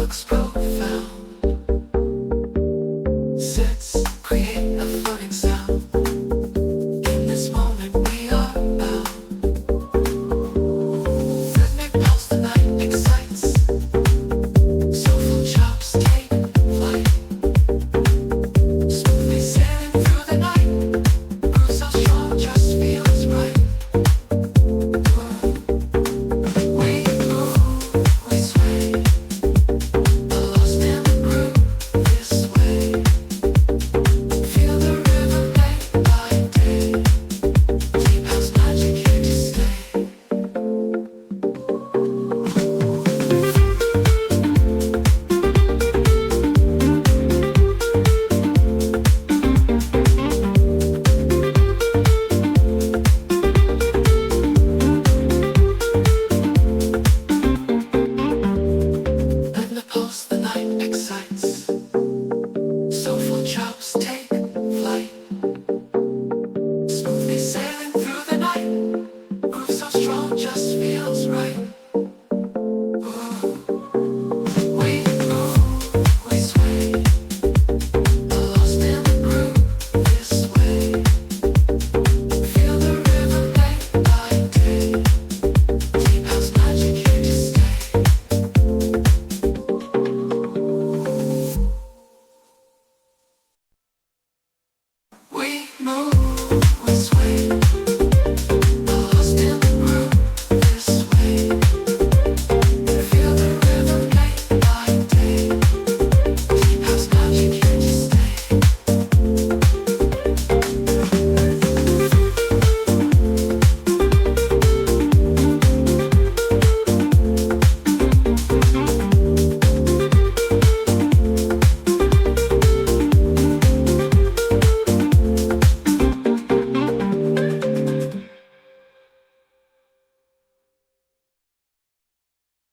looks profound. Sets create a floating sound. In this moment we are bound. Rhythmic pulse the night excites. Soulful chops take flight. Smoothly sailing through the night. Grooves so strong just feels right. We move, we sway. Lost in the groove this way. Feel the rhythm day by day. Deep house magic here to stay. Let the pulse